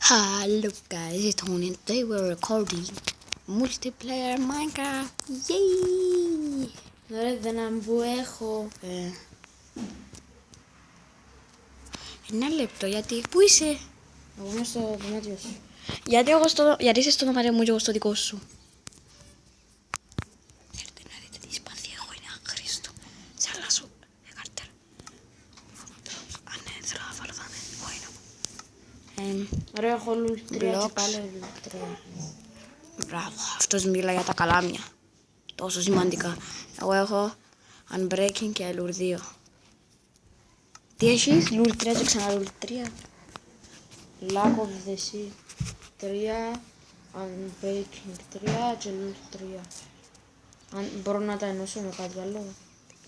Hello guys, it's Tony and today we're recording multiplayer Minecraft. Yay! Ρε δεν που έχω. Ένα λεπτό, γιατί, πού είσαι? Εγώ είμαι στο δωμάτιο σου. Γιατί είσαι στο δωμάτιο μου και εγώ στο δικό σου? Έρετε να δείτε τι σπαθί έχω, είναι άχρηστο. Σε αλλάσω, καρτέρα. Αν ναι, θέλω να βάλω δάμε, όχι να. Ρε έχω λουλ 3 και Blocks. πάλι λουλ 3. Μπράβο, αυτός μιλά για τα καλάμια. Τόσο σημαντικά. Εγώ έχω Unbreaking και Lure 2. Τι έχεις? Lure 3 και ξανά Lure 3. Lack of the sea 3. Unbreaking 3 και λουλ 3. Αν μπορώ να τα ενώσω με κάτι άλλο.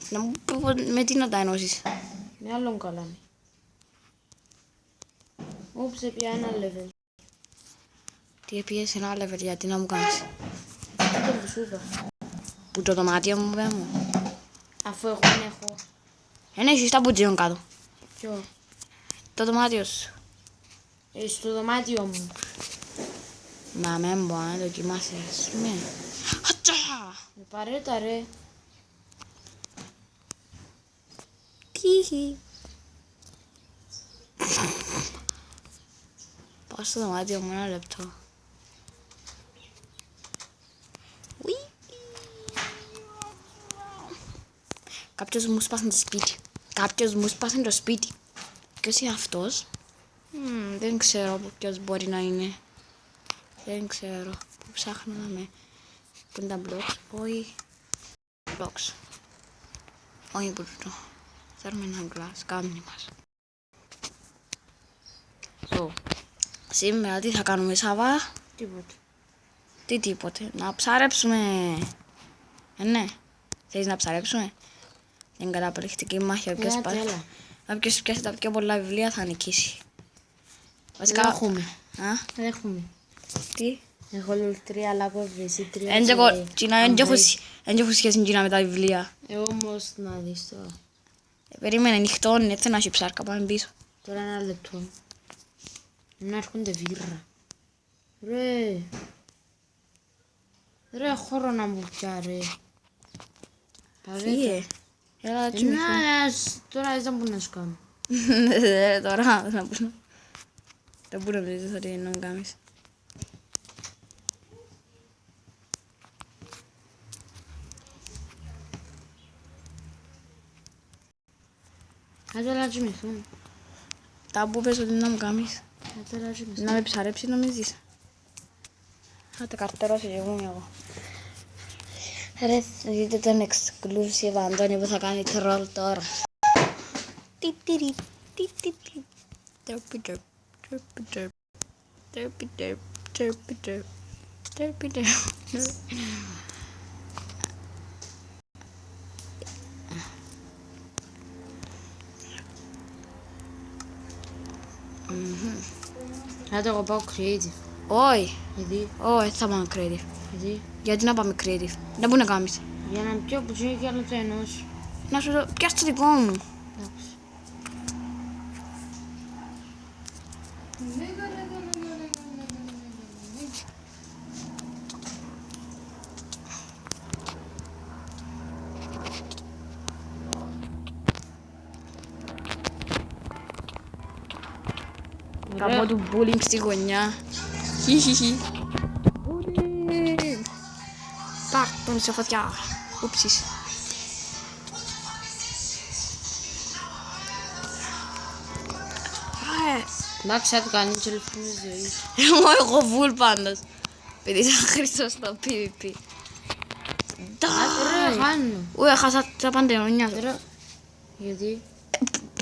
Να μου πει με τι να τα ενώσεις. Με άλλον καλάμι. Ούψε πια ένα level. Τι έπιες ένα level, γιατί να μου κάνεις? Αυτό που σου είπα. Που το δωμάτιο μου βέβαια μου. Αφού εγώ δεν έχω. Έχεις τα μπουτζίον κάτω. Ποιο? Το δωμάτιο σου. Στο δωμάτιο μου. Να μην μπορώ να δοκιμάσεις. Ναι. Χατσα! Με παρέτα ρε. Τύχη. Πάω στο δωμάτιο μου ένα λεπτό. Ουί. Κάποιος μου σπάχνει το σπίτι. Κάποιος μου σπάχνει το σπίτι. Ποιος είναι αυτός? Δεν ξέρω ποιος μπορεί να είναι. Δεν ξέρω. Πού ψάχνω να με... Πού είναι τα blocks? Όχι. Blocks. Όχι που το. Θέλουμε ένα glass. Κάμνη μας. Σήμερα τι θα κάνουμε, Σάβα? Τίποτε. Τι τίποτε. Να ψαρέψουμε. Ναι. Θέλεις να ψαρέψουμε? Είναι καταπληκτική μάχη. Όποιος πιάσει τα πιο πολλά βιβλία θα νικήσει. Βασικά... Έχουμε. Α? Έχουμε. Τι? Έχω λουλ 3, Lack of the sea 3. Δεν έχω σχέση με τα βιβλία. Εγώ όμως να δεις τώρα. Περίμενε, νυχτώνει, έτσι να έχει ψάρκα, πάμε πίσω. Τώρα ένα λεπτό. Να έρχονται βίρρα. Ρε. Ρε χώρο να μου πια ρε. Τι? Έλα να τσιμηθώ. Τώρα δεν μπορώ να σου κάνω. Τώρα δεν μπορώ. Δεν μπορώ να δεις ότι είναι να κάνεις. Κάτω να τσιμηθούν. Τα που πες ότι να μου κάνεις. Κάτω να τσιμηθούν. Να με ψαρέψει νομίζεις. Άντε καρτερώσει και εγώ. Ρε, δείτε τον exclusive Αντώνη που θα κάνει troll τώρα. Τιτιρι, τιτιρι. Τερπι τερπ, τερπι τερπ, τερπι τερπ, τερπι τερπ, τερπι τερπ. Κάτω εγώ πάω creative. Όχι, Γιατί, όχι, θα πάμε creative. Γιατί να πάμε creative? Δεν μπορεί να κάνεις. για να πιω που και άλλο το ενώσω. Να σου το πιάσεις το δικό μου. Εντάξει. Καπώ του bullying στη γωνιά. Χιχιχι. Bullying. Τάκ, τον σε φωτιά. Ούψης. Εντάξει, θα το κάνει και λεφτή ζωή. Εγώ βουλ πάντως. Επειδή είσαι άχρηστος στο PvP. Ρε, χάνω. Ου, έχασα τα παντελόνια σου. Ρε, γιατί.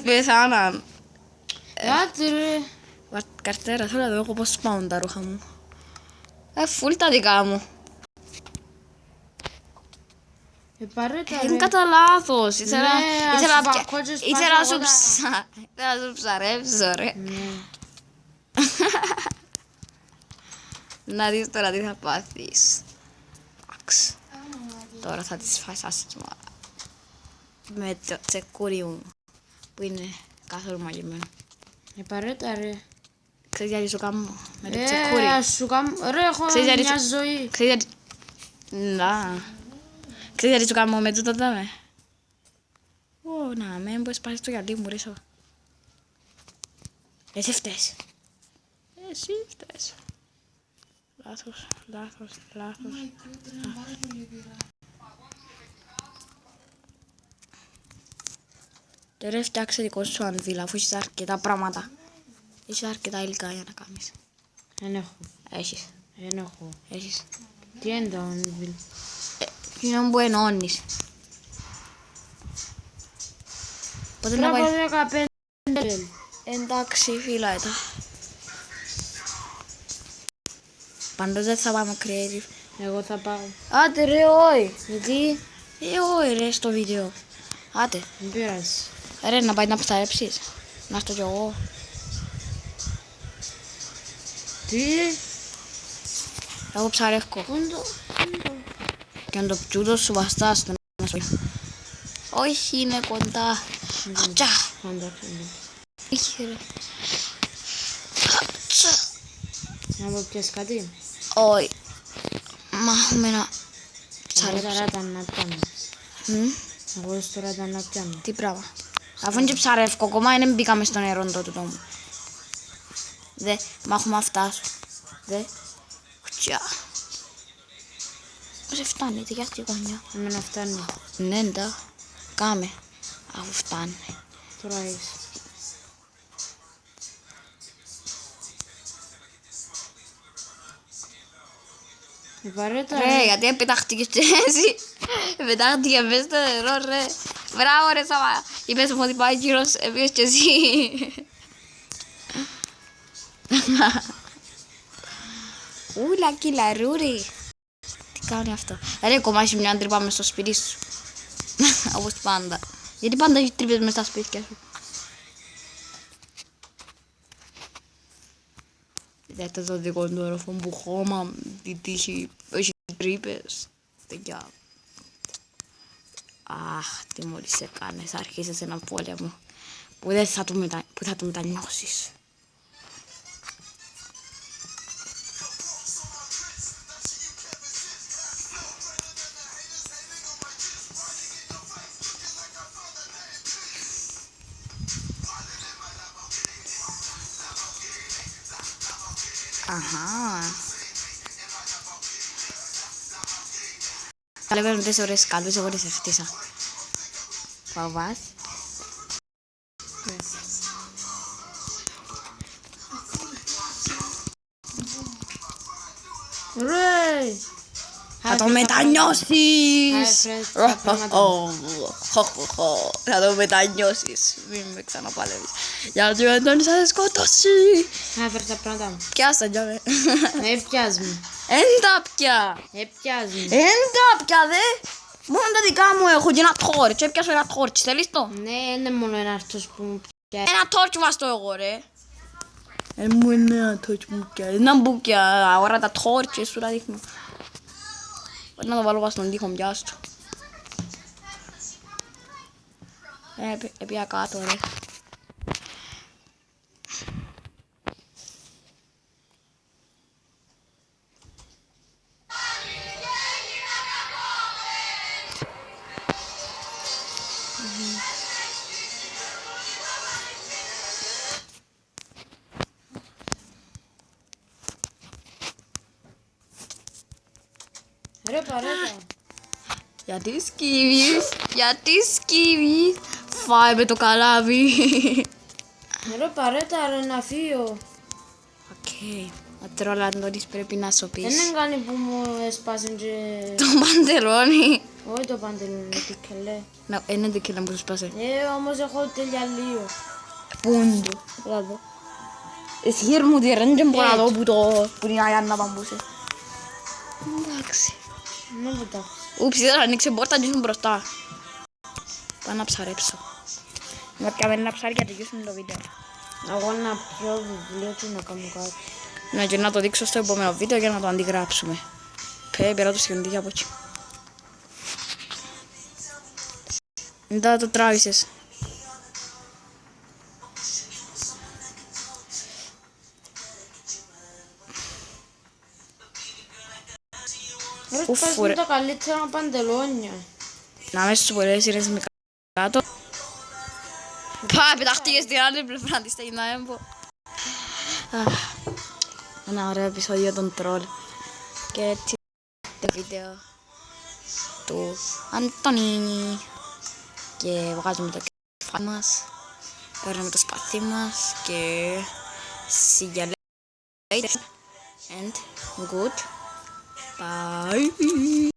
Πεθάναν. Κάτσε ρε. Καρτέρα, θέλω να δω εγώ πώς σπάουν τα ρούχα μου. Φουλ τα δικά μου. Παρέτα ρε. Είναι κατά λάθος. Ήθελα ας να φακώ και σπάσω ήθελα να εγώ σου ψαρέψω ρε. Ναι. Να δεις τώρα τι θα πάθεις. Εντάξει. Τώρα θα τις φας άσχημα. Με το τσεκούρι μου που είναι καθόλου μαγειμένο. Παρέτα ρε. Ξέρεις γιατί σου κάνω με το τσεκούρι. Ας σου κάνω... Ρε, έχω Ξέρεις γιατί μια σου- ζωή. Ξέρεις γιατί... Να. Ξέρεις γιατί σου κάνω με τούτο δάμε. Ω, να, μην μπορείς πάρεις το γυαλί μου, ρίσο. Εσύ φταίς. Εσύ φταίς. Λάθος. Τώρα φτιάξε δικό σου ανβίλα, αφού έχεις αρκετά πράγματα. Έχεις αρκετά υλικά για να κάνεις. Δεν έχω. Έχεις. Δεν έχω. Έχεις. Τι είναι το Anvil? Είναι που ενώνεις. Πότε να πάει... Πρέπει 15. Εντάξει, φιλάτα. Πάντως δεν θα πάμε creative. Εγώ θα πάω. Άντε ρε, όχι. Γιατί? Όχι ρε, στο βίντεο. Άντε. Δεν πειράζει. Ρε, να πάει να ψαρέψεις. Να στο κι εγώ. Τι? Εγώ ψαρεύκω. Και αν το πιούτο σου βαστάς. Όχι, είναι κοντά. Ατσα. Εντάξει. Όχι ρε. Ατσα. Να μου πιάσει κάτι. Όχι. Μα έχουμε να Εγώ ψαρέψω. τώρα ήταν να πιάνω. Μμ, Εγώ τώρα ήταν να πιάνω. τι πράγμα. Αφού είναι και ψαρεύκω, ακόμα δεν μπήκαμε στο νερό τότε το μου. Δε, μα έχουμε φτάσει. Δε. Χτιά. Πώς φτάνει, τι γιάστη γωνιά. Εμένα φτάνει. Ναι, ντα. Κάμε. Αφού φτάνει. Τώρα έχεις. Η παρέτα Ρε, γιατί πετάχτηκες και εσύ. Πετάχτηκε μέσα στο νερό, ρε. Μπράβο ρε Σαββά. Είπες μου ότι πάει γύρος, πήγες και εσύ. Ούλα κυλαρούρι. Τι κάνει αυτό. Ρε, κομμάτι μια τρύπα μες στο σπίτι σου. Όπως πάντα. Γιατί πάντα έχει τρύπες μες στα σπίτια σου. Δέτε το δικό του όροφο που χώμα, τη τύχη, έχει τρύπες. Τέτοια. Αχ, τι μόλις σε κάνεις, άρχισες έναν πόλεμο που δεν θα που θα το μετανιώσεις. Αχα. Καλέβαινε τις ωραίες κάλπες, εγώ τις έφτιασα. Φοβάς. Ρε! Θα το μετανιώσεις. Θα το μετανιώσεις. Μην με ξαναπαλεύεις. Γιατί ο Αντώνης θα σε σκοτώσει. Έφερε τα πράγματα μου. Πιάστα κι άμε. Έπιας μου. Εν τα πια. Έπιας μου. Εν τα πια δε. Μόνο τα δικά μου έχω και ένα τόρτσι. Έπιασω ένα τόρτσι. Θέλεις το. Ναι, είναι μόνο ένα αυτός που μου πιάσει. Ένα τόρτσι βαστώ εγώ ρε. Μου είναι ένα τόρτσι που μου πιάσει. Ένα μπουκιά. Ωραία τα τόρτσι σου τα δείχνω. Να το βάλω στον τοίχο πιάστο. Επία κάτω ρε. Ρε παρέτα. Γιατί σκύβεις, φάει με το καλάβι. Ρε παρέτα ρε να φύγω. Οκ, ο τρολαντώνης πρέπει να Δεν σωπείς. είναι κάνει που μου έσπασε και... Το παντελόνι. Όχι το παντελόνι, το κελέ. Να, είναι το κύλα που σου σπάσε. Όμως έχω τελειαλίο. Πούντο. Μπράβο. Εσύ μου τη δεν μπορώ να δω που την Αγιάννα παμπούσε. Εντάξει. Ναι, βουτά. Ούψη, δεν ανοίξε πόρτα και ήσουν μπροστά. Πάω να ψαρέψω. Να πιάμε ένα ψάρι για να τελειώσουμε το βίντεο. Εγώ να πιω βιβλίο και να κάνω κάτι. Ναι, και να το δείξω στο επόμενο βίντεο για να το αντιγράψουμε. Πέρα το σχεδόν από εκεί. Μετά το τράβησες. Ρε, Ουφ, πες μου ρε. τα καλύτερα παντελόνια. Να με στους πολλές σειρές με κάτω. Πά, πετάχτηκε στην άλλη πλευρά της, να έμπω. Ένα ωραίο επεισόδιο των τρόλ. Και έτσι το βίντεο του Αντωνίνη. Και βγάζουμε το κεφάλι μας. Παίρνουμε το σπαθί μας και see you later and good bye.